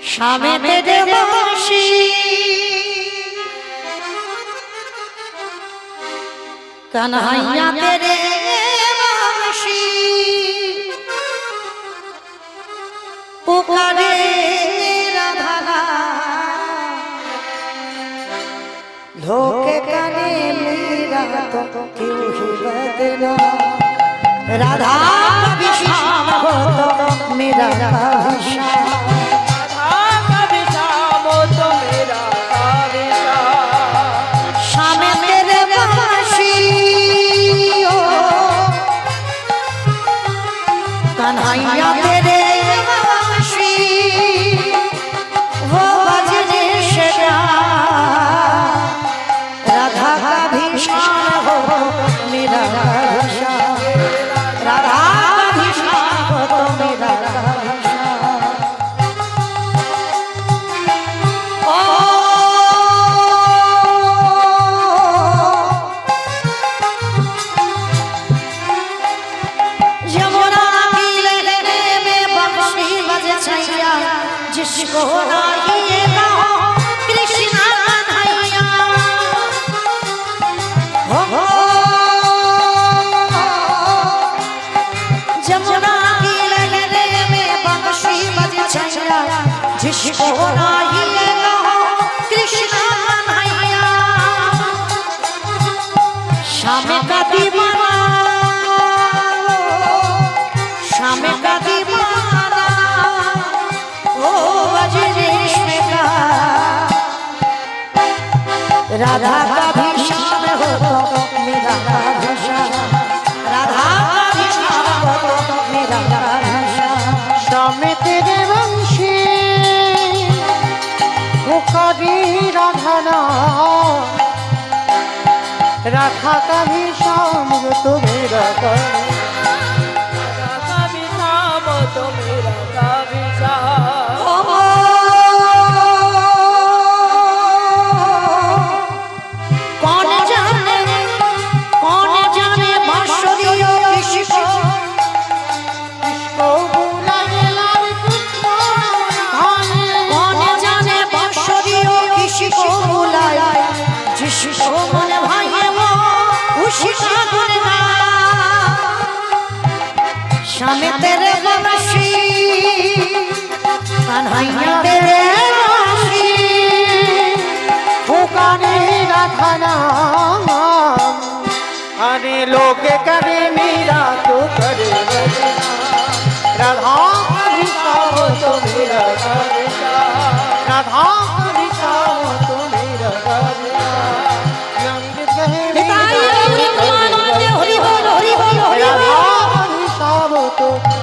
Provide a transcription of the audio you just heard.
शामे तेरे बांशी कन्हैया तेरे बांशी पुकारे राधा धोखे काने मेरा तो क्यों ही बदला राधा कभी शाम हो तो मेरा कन्हैया तेरे बांशी वो बजने से राधा का भी शान हो मेरा राधा का भी शान हो तो मेरा जिसको आइए कहो कृष्णा कन्हैया हो जमुना की लहरे में बंशी बजे छैया जिसको आइए कहो कृष्णा कन्हैया शाम का दीवाना शाम का दीवाना राधा का भी शान हो तो मेरा राधा राधा का भी शान हो तो मेरा राधा शाम तेरे वंशी पुकारी राधा राधा का भी शाम हो तो मेरा राधा का भी शाम हो तो मेरा शाम तेरे बांशी कन्हैया तेरे बांशी पुकारे राधा अरे लोग करे मेरा तो करे राधा भी शाम तो मेरा राधा भी शाम तो मेरा तो